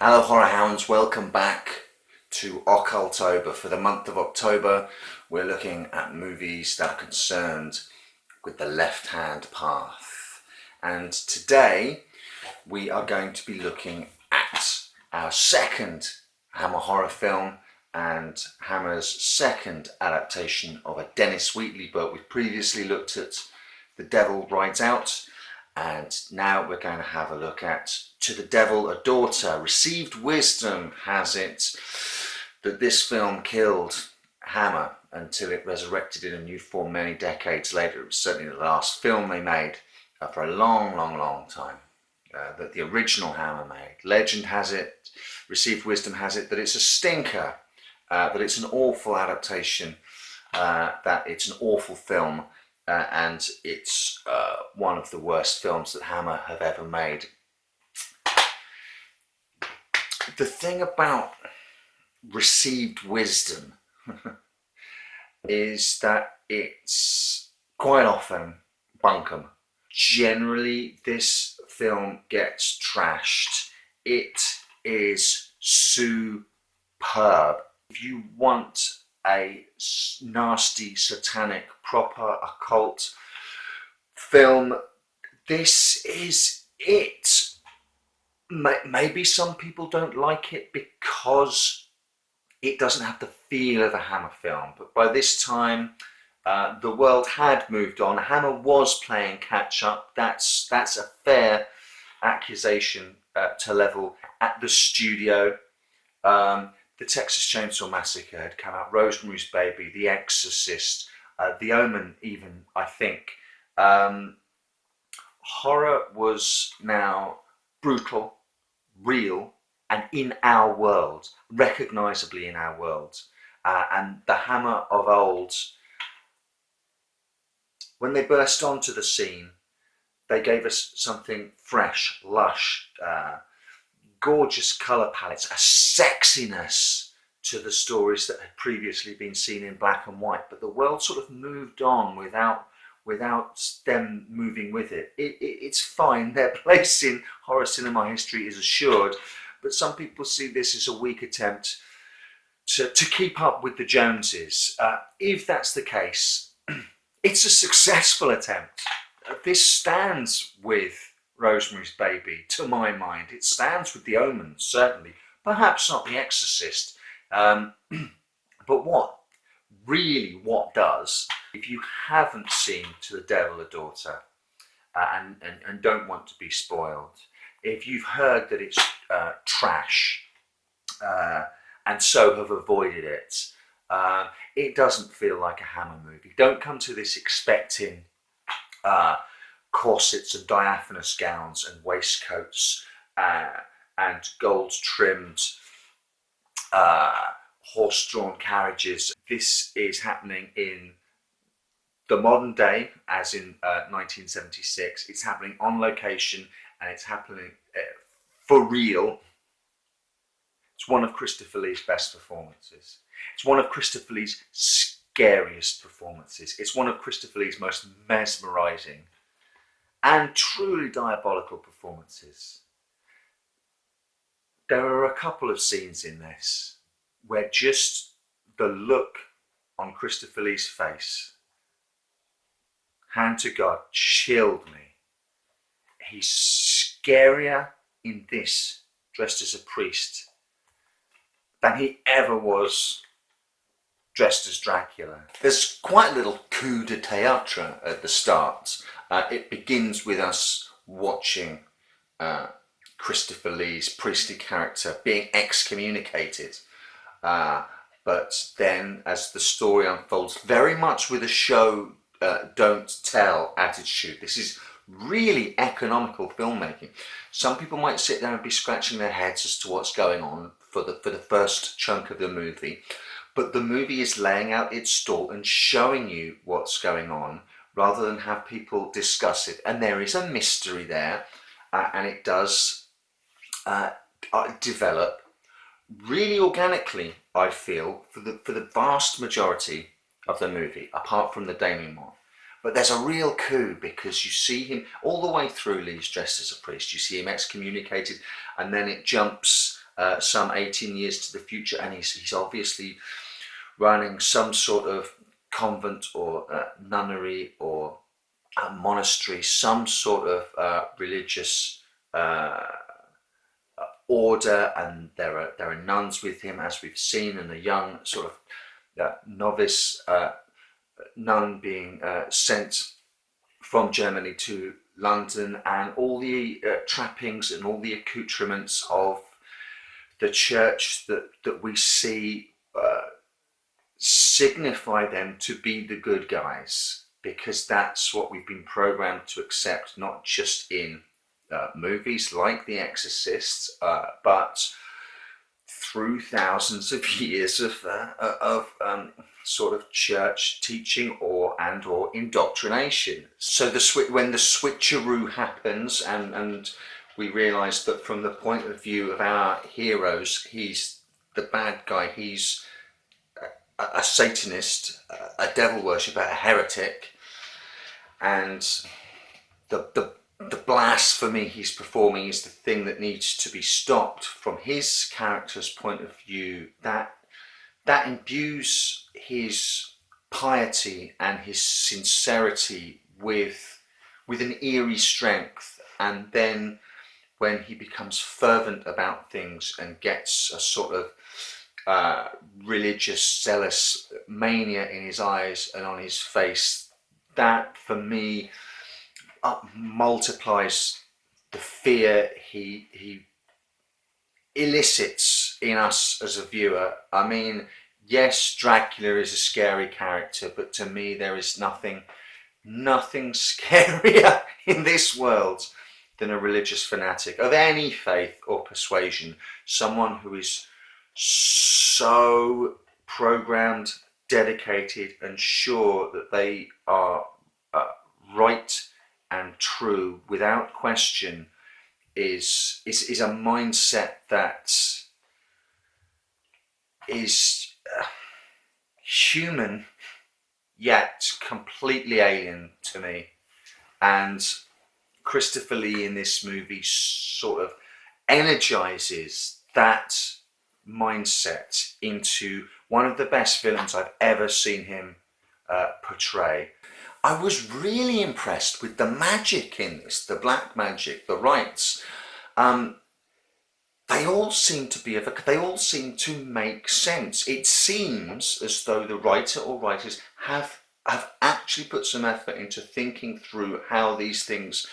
Hello Horror Hounds, welcome back to Occultober. For the month of October, we're looking at movies that are concerned with the left-hand path. And today, we are going to be looking at our second Hammer horror film and Hammer's second adaptation of a Dennis Wheatley book. We've previously looked at The Devil Rides Out, and now we're going to have a look at To the Devil a Daughter. Received wisdom has it that this film killed Hammer until it resurrected in a new form many decades later. It was certainly the last film they made for a long, long, long time that the original Hammer made. Legend has it, received wisdom has it, that it's a stinker, that it's an awful adaptation, that it's an awful film, and it's one of the worst films that Hammer have ever made. The thing about received wisdom is that it's quite often bunkum. Generally, this film gets trashed. It is superb. If you want a nasty, satanic, proper occult film, this is it. Maybe some people don't like it because it doesn't have the feel of a Hammer film, but by this time the world had moved on. Hammer was playing catch up. That's a fair accusation to level at the studio. The Texas Chainsaw Massacre had come out, Rosemary's Baby, The Exorcist, The Omen even, I think. Horror was now brutal, real, and in our world, recognisably in our world. And the Hammer of old, when they burst onto the scene, they gave us something fresh, lush, gorgeous colour palettes, a sexiness to the stories that had previously been seen in black and white, but the world sort of moved on without them moving with it. It's fine, their place in horror cinema history is assured, but some people see this as a weak attempt to keep up with the Joneses. If that's the case, it's a successful attempt. This stands with Rosemary's Baby, to my mind. It stands with The Omen, certainly. Perhaps not The Exorcist. But what does, if you haven't seen To the Devil a Daughter and don't want to be spoiled, if you've heard that it's trash and so have avoided it, it doesn't feel like a Hammer movie. Don't come to this expecting corsets and diaphanous gowns and waistcoats and gold-trimmed horse-drawn carriages. This is happening in the modern day, as in 1976. It's happening on location, and it's happening for real. It's one of Christopher Lee's best performances. It's one of Christopher Lee's scariest performances. It's one of Christopher Lee's most mesmerising and truly diabolical performances. There are a couple of scenes in this where just the look on Christopher Lee's face, hand to God, chilled me. He's scarier in this, dressed as a priest, than he ever was dressed as Dracula. There's quite a little coup de théâtre at the start. It begins with us watching Christopher Lee's priestly character being excommunicated. But then as the story unfolds, very much with a show don't tell attitude. This is really economical filmmaking. Some people might sit there and be scratching their heads as to what's going on for the first chunk of the movie, but the movie is laying out its stall and showing you what's going on rather than have people discuss it. And there is a mystery there, and it does develop really organically, I feel, for the vast majority of the movie, apart from the denouement. But there's a real coup because you see him all the way through. Lee's dressed as a priest. You see him excommunicated, and then it jumps some 18 years to the future, and he's obviously running some sort of convent or nunnery or monastery, some sort of religious order, and there are nuns with him, as we've seen, and a young sort of novice nun being sent from Germany to London, and all the trappings and all the accoutrements of the church that we see signify them to be the good guys, because that's what we've been programmed to accept, not just in movies like The Exorcist, but through thousands of years of sort of church teaching or indoctrination. So when the switcheroo happens, and we realise that from the point of view of our heroes, he's the bad guy, he's a Satanist, a devil worshipper, a heretic, and the blasphemy he's performing is the thing that needs to be stopped from his character's point of view. That imbues his piety and his sincerity with an eerie strength, and then when he becomes fervent about things and gets a sort of religious, zealous mania in his eyes and on his face, that for me multiplies the fear he elicits in us as a viewer. I mean, yes, Dracula is a scary character, but to me there is nothing scarier in this world than a religious fanatic of any faith or persuasion, someone who is so programmed, dedicated, and sure that they are right and true without question, is a mindset that is human yet completely alien to me. And Christopher Lee in this movie sort of energizes that mindset into one of the best villains I've ever seen him portray. I was really impressed with the magic in this, the black magic, the rites. They all seem to make sense. It seems as though the writer or writers have actually put some effort into thinking through how these things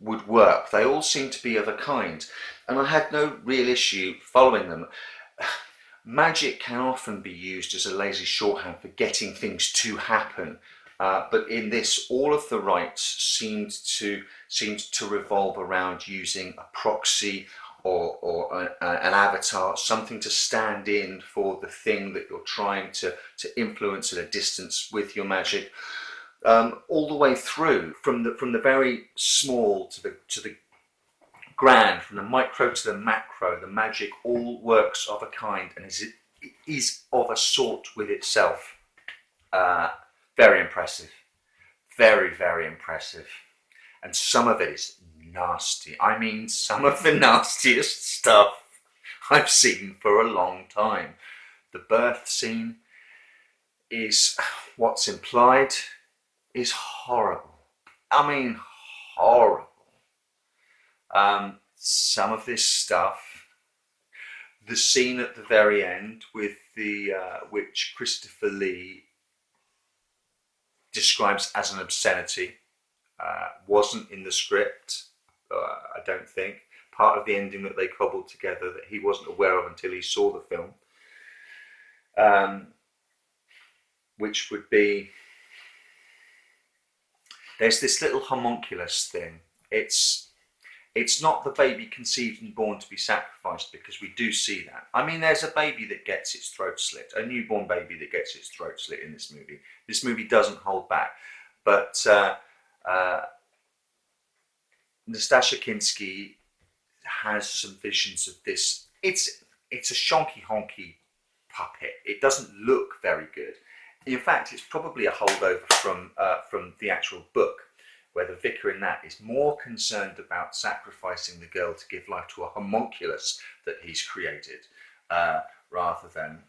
would work. They all seem to be of a kind, and I had no real issue following them. Magic can often be used as a lazy shorthand for getting things to happen, but in this, all of the rites seemed to revolve around using a proxy or an avatar, something to stand in for the thing that you're trying to influence at a distance with your magic. All the way through, from the very small to the grand, from the micro to the macro, the magic all works of a kind and is of a sort with itself. Very impressive, very, very impressive, and some of it is nasty. I mean, some of the nastiest stuff I've seen for a long time. The birth scene is, what's implied is horrible. I mean, horrible. Some of this stuff, the scene at the very end with the which Christopher Lee describes as an obscenity, wasn't in the script. I don't think. Part of the ending that they cobbled together that he wasn't aware of until he saw the film, which would be, there's this little homunculus thing. It's not the baby conceived and born to be sacrificed, because we do see that. I mean, there's a baby that gets its throat slit, a newborn baby that gets its throat slit in this movie. This movie doesn't hold back, but Nastassja Kinski has some visions of this. It's a shonky honky puppet. It doesn't look very good. In fact, it's probably a holdover from the actual book. where the vicar in that is more concerned about sacrificing the girl to give life to a homunculus that he's created, uh, rather than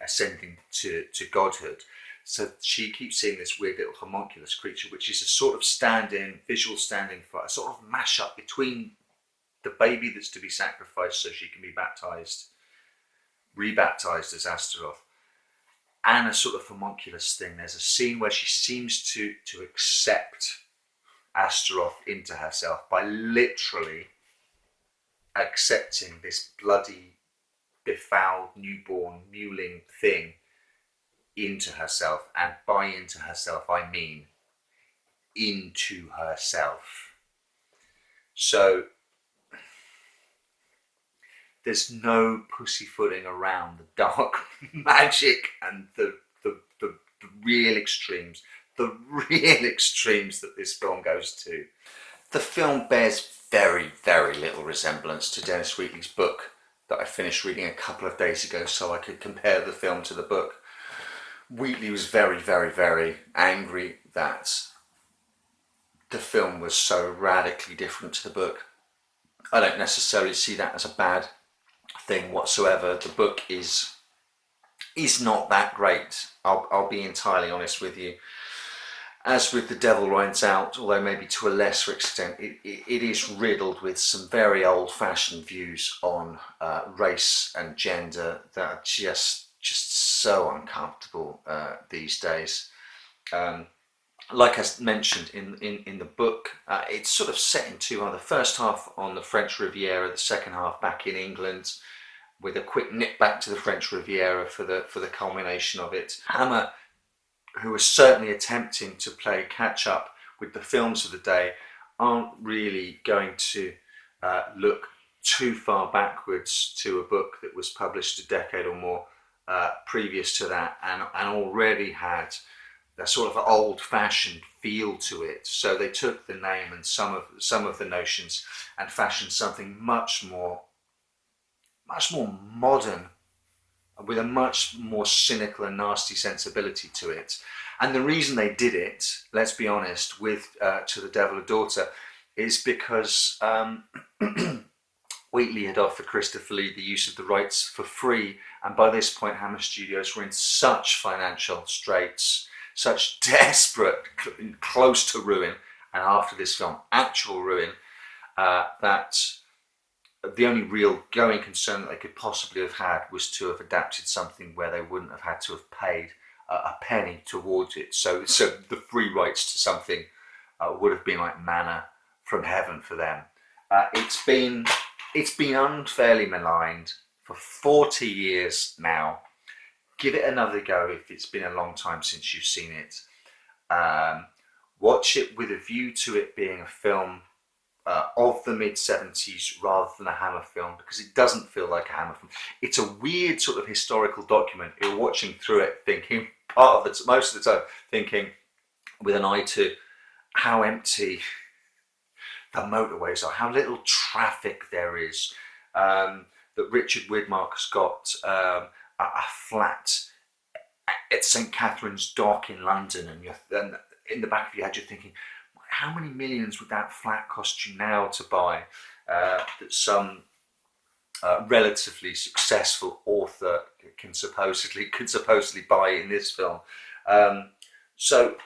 ascending to godhood. So she keeps seeing this weird little homunculus creature, which is a sort of visual stand-in for a sort of mash-up between the baby that's to be sacrificed so she can be rebaptized as Astaroth, and a sort of homunculus thing. There's a scene where she seems to accept Astaroth into herself by literally accepting this bloody, befouled, newborn, mewling thing into herself. And by into herself, I mean into herself. So there's no pussyfooting around the dark magic and the real extremes, that this film goes to. The film bears very, very little resemblance to Dennis Wheatley's book that I finished reading a couple of days ago so I could compare the film to the book. Wheatley was very, very, very angry that the film was so radically different to the book. I don't necessarily see that as a bad thing whatsoever. The book is not that great. I'll be entirely honest with you. As with The Devil Rides Out, although maybe to a lesser extent, it is riddled with some very old-fashioned views on race and gender that are just so uncomfortable these days. Like I mentioned in the book, it's sort of set in two. The first half on the French Riviera, the second half back in England, with a quick nip back to the French Riviera for the culmination of it. Hammer, who was certainly attempting to play catch up with the films of the day, aren't really going to look too far backwards to a book that was published a decade or more previous to that, and already had a sort of old-fashioned feel to it. So they took the name and some of the notions and fashioned something much more modern, with a much more cynical and nasty sensibility to it. And the reason they did it, let's be honest, with To the Devil a Daughter, is because Wheatley had offered Christopher Lee the use of the rights for free, and by this point Hammer Studios were in such financial straits, such desperate, close to ruin, and after this film, actual ruin, that the only real going concern that they could possibly have had was to have adapted something where they wouldn't have had to have paid a penny towards it. So the free rights to something would have been like manna from heaven for them. It's been unfairly maligned for 40 years now. Give it another go if it's been a long time since you've seen it. Watch it with a view to it being a film of the mid-70s rather than a Hammer film, because it doesn't feel like a Hammer film. It's a weird sort of historical document. You're watching through it thinking, most of the time, thinking with an eye to how empty the motorways are, how little traffic there is, that Richard Widmark's got a flat at St Catherine's Dock in London, and in the back of your head you're thinking, how many millions would that flat cost you now to buy, that some relatively successful author could supposedly buy in this film. So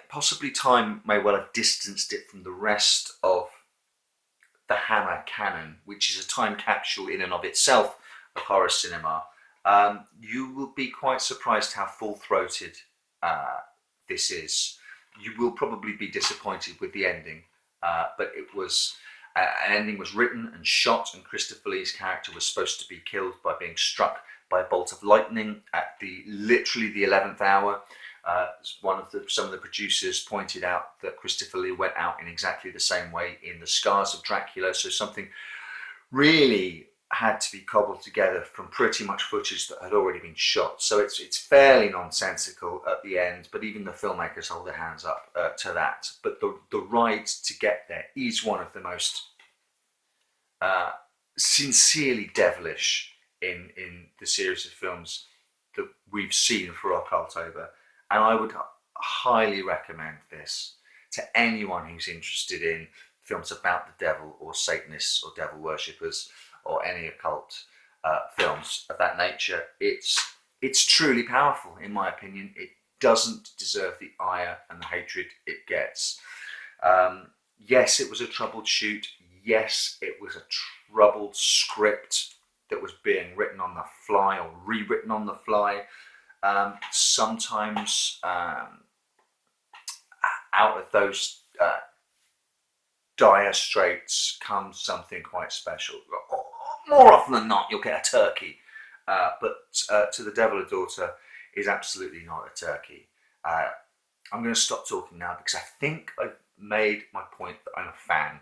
possibly time may well have distanced it from the rest of the Hammer canon, which is a time capsule in and of itself of horror cinema. You will be quite surprised how full-throated this is. You will probably be disappointed with the ending, but it was an ending was written and shot, and Christopher Lee's character was supposed to be killed by being struck by a bolt of lightning at literally the 11th hour. Some of the producers pointed out that Christopher Lee went out in exactly the same way in The Scars of Dracula, so something really had to be cobbled together from pretty much footage that had already been shot. So it's fairly nonsensical at the end, but even the filmmakers hold their hands up to that. But the ride to get there is one of the most sincerely devilish in the series of films that we've seen for Occultober. And I would highly recommend this to anyone who's interested in films about the devil or Satanists or devil worshippers or any occult films of that nature. It's truly powerful, in my opinion. It doesn't deserve the ire and the hatred it gets. Yes, it was a troubled shoot. Yes, it was a troubled script that was being written on the fly or rewritten on the fly. Sometimes out of those dire straits comes something quite special. More often than not, you'll get a turkey. But To the Devil a Daughter is absolutely not a turkey. I'm going to stop talking now because I think I've made my point that I'm a fan